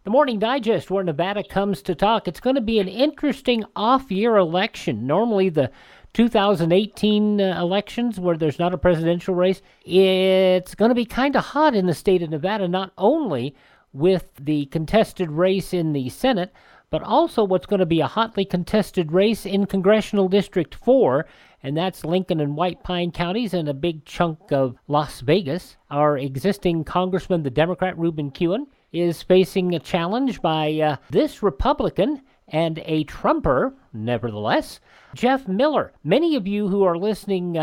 The Morning Digest, where Nevada comes to talk. It's going to be an interesting off-year election. Normally the 2018 elections, where there's not a presidential race, it's going to be kind of hot in the state of Nevada, not only with the contested race in the Senate, but also what's going to be a hotly contested race in Congressional District 4, and that's Lincoln and White Pine counties and a big chunk of Las Vegas. Our existing Congressman, the Democrat Reuben Kuhn, is facing a challenge by this Republican and a Trumper, nevertheless, Jeff Miller. Many of you who are listening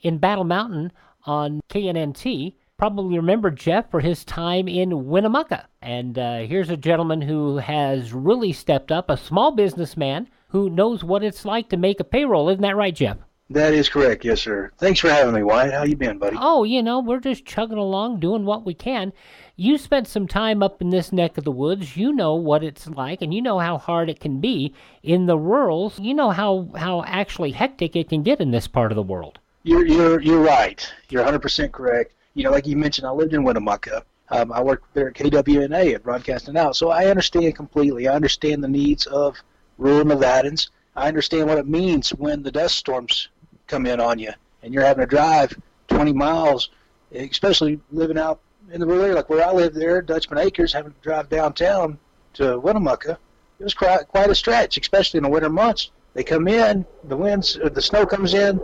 in Battle Mountain on KNNT probably remember Jeff for his time in Winnemucca. And here's a gentleman who has really stepped up, a small businessman who knows what it's like to make a payroll. Isn't that right, Jeff? That is correct, yes, sir. Thanks for having me, Wyatt. How you been, buddy? Oh, we're just chugging along, doing what we can. You spent some time up in this neck of the woods. You know what it's like, and you know how hard it can be in the rurals. You know how actually hectic it can get in this part of the world. You're right. You're 100% correct. Like you mentioned, I lived in Winnemucca. I worked there at KWNA at Broadcasting Out, so I understand completely. I understand the needs of rural Nevadans. I understand what it means when the dust storms come in on you and you're having to drive 20 miles, especially living out in the rural area, like where I live there, Dutchman Acres, having to drive downtown to Winnemucca. It was quite a stretch, especially in the winter months. They come in, the snow comes in,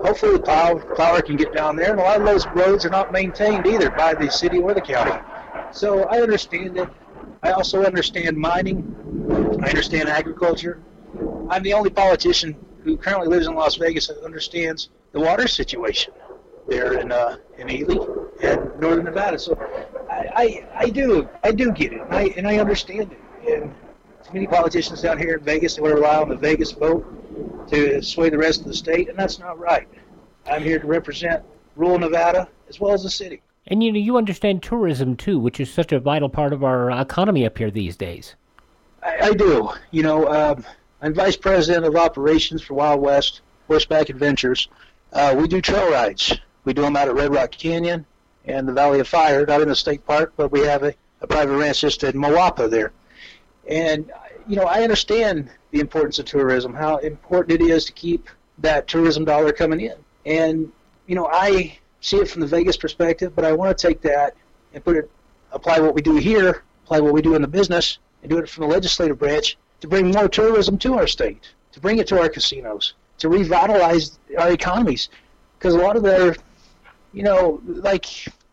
hopefully the plower can get down there, and a lot of those roads are not maintained either by the city or the county. So I understand it. I also understand mining. I understand agriculture. I'm the only politician who currently lives in Las Vegas that understands the water situation there in ELY and northern Nevada. So I do get it, and I understand it. And too many politicians down here in Vegas, they want to rely on the Vegas vote to sway the rest of the state, and that's not right. I'm here to represent rural Nevada as well as the city. And you understand tourism too, which is such a vital part of our economy up here these days. I do. I'm vice president of operations for Wild West Horseback Adventures. We do trail rides. We do them out at Red Rock Canyon and the Valley of Fire, not in the state park, but we have a private ranch just in Moapa there. And, I understand the importance of tourism, how important it is to keep that tourism dollar coming in. And, I see it from the Vegas perspective, but I want to take that and apply what we do here, apply what we do in the business, and do it from the legislative branch to bring more tourism to our state, to bring it to our casinos, to revitalize our economies. Because a lot of their, like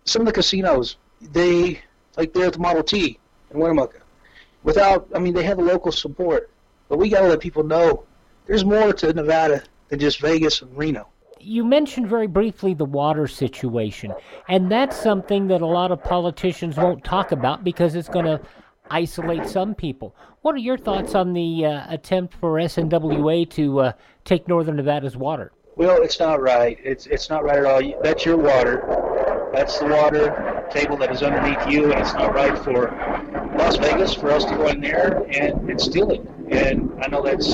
some of the casinos, they're at the Model T in Winnemucca. They have the local support, but we got to let people know there's more to Nevada than just Vegas and Reno. You mentioned very briefly the water situation, and that's something that a lot of politicians won't talk about because it's going to isolate some people. What are your thoughts on the attempt for SNWA to take Northern Nevada's water? Well, it's not right. It's not right at all. That's your water. That's the water table that is underneath you, and it's not right for Las Vegas for us to go in there and steal it. And I know that's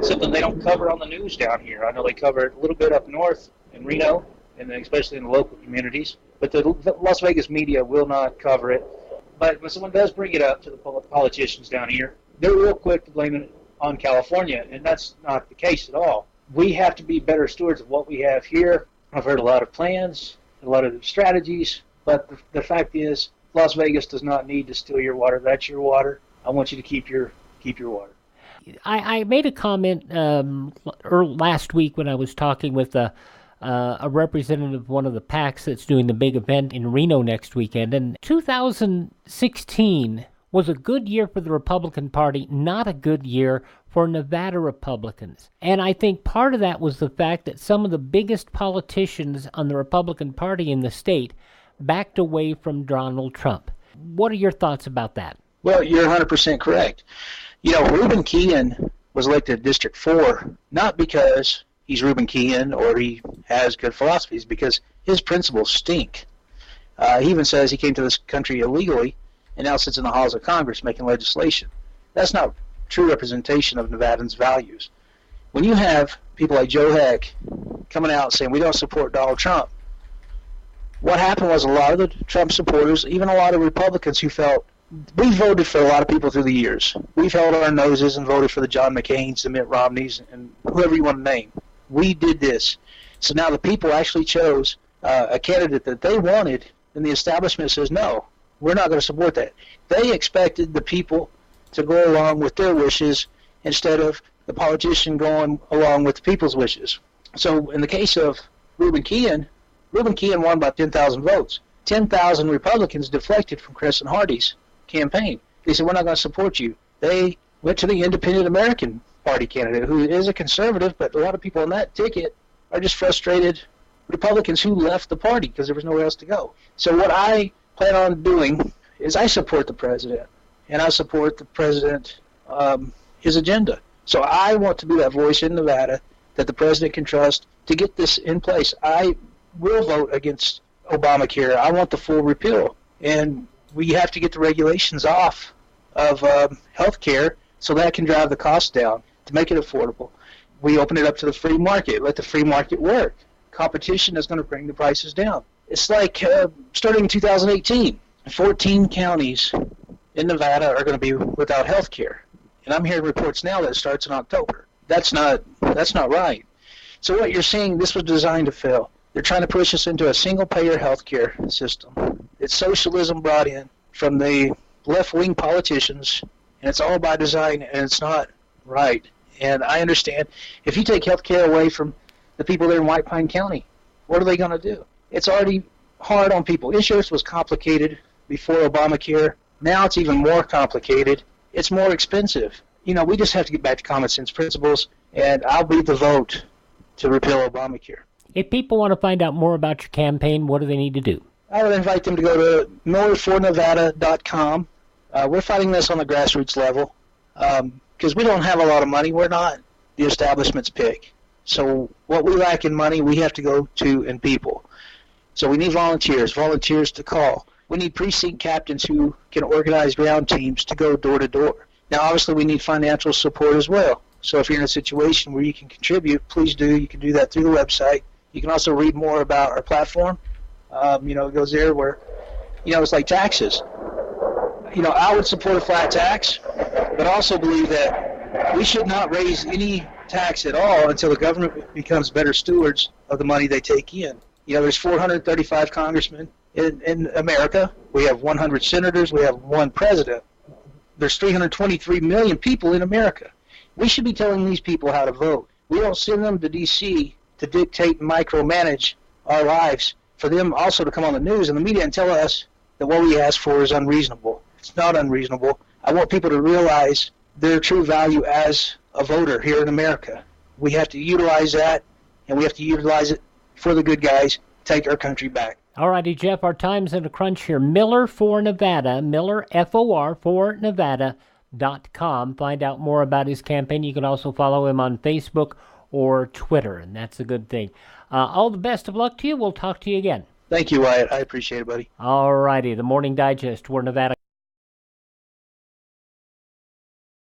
something they don't cover on the news down here. I know they cover it a little bit up north in Reno, and especially in the local communities. But the Las Vegas media will not cover it. But when someone does bring it up to the politicians down here, they're real quick to blame it on California, and that's not the case at all. We have to be better stewards of what we have here. I've heard a lot of plans, a lot of strategies, but the fact is, Las Vegas does not need to steal your water. That's your water. I want you to keep your water. I made a comment last week when I was talking with a representative of one of the PACs that's doing the big event in Reno next weekend. And 2016 was a good year for the Republican Party, not a good year for Nevada Republicans. And I think part of that was the fact that some of the biggest politicians on the Republican Party in the state backed away from Donald Trump. What are your thoughts about that? Well, you're 100% correct. Reuben Kuhn was elected to District 4, not because he's Reuben Kuhn or he has good philosophies, because his principles stink. He even says he came to this country illegally and now sits in the halls of Congress making legislation. That's not true representation of Nevadans' values. When you have people like Joe Heck coming out saying we don't support Donald Trump, what happened was a lot of the Trump supporters, even a lot of Republicans who felt we voted for a lot of people through the years. We've held our noses and voted for the John McCains, the Mitt Romneys, and whoever you want to name. We did this. So now the people actually chose a candidate that they wanted, and the establishment says, no, we're not going to support that. They expected the people to go along with their wishes instead of the politician going along with the people's wishes. So in the case of Reuben Keehan won by 10,000 votes. 10,000 Republicans deflected from Chris and Hardy's campaign. They said, we're not going to support you. They went to the Independent American Party candidate, who is a conservative, but a lot of people on that ticket are just frustrated Republicans who left the party because there was nowhere else to go. So what I plan on doing is I support the president, and I support the president, his agenda. So I want to be that voice in Nevada that the president can trust to get this in place. I will vote against Obamacare. I want the full repeal. And we have to get the regulations off of health care so that can drive the cost down to make it affordable. We open it up to the free market. Let the free market work. Competition is going to bring the prices down. It's like starting in 2018, 14 counties in Nevada are going to be without health care. And I'm hearing reports now that it starts in October. That's not right. So what you're seeing, this was designed to fail. They're trying to push us into a single-payer health care system. It's socialism brought in from the left-wing politicians, and it's all by design, and it's not right. And I understand, if you take health care away from the people there in White Pine County, what are they going to do? It's already hard on people. Insurance was complicated before Obamacare. Now it's even more complicated. It's more expensive. You know, we just have to get back to common sense principles, and I'll be the vote to repeal Obamacare. If people want to find out more about your campaign, what do they need to do? I would invite them to go to millerfornevada.com. We're fighting this on the grassroots level because we don't have a lot of money. We're not the establishment's pick. So what we lack in money, we have to go to in people. So we need volunteers to call. We need precinct captains who can organize ground teams to go door to door. Now, obviously, we need financial support as well. So if you're in a situation where you can contribute, please do. You can do that through the website. You can also read more about our platform. It goes there where, it's like taxes. I would support a flat tax, but also believe that we should not raise any tax at all until the government becomes better stewards of the money they take in. There's 435 congressmen in America. We have 100 senators. We have one president. There's 323 million people in America. We should be telling these people how to vote. We don't send them to D.C. to dictate and micromanage our lives, for them also to come on the news and the media and tell us that what we ask for is unreasonable. It's not unreasonable. I want people to realize their true value as a voter here in America. We have to utilize that, and we have to utilize it for the good guys, take our country back. All righty, Jeff, our time's in a crunch here. Miller for Nevada, Miller, F-O-R, for Nevada.com. Find out more about his campaign. You can also follow him on Facebook or Twitter, and that's a good thing. All the best of luck to you. We'll talk to you again. Thank you, Wyatt. I appreciate it, buddy. All righty, the Morning Digest, for Nevada.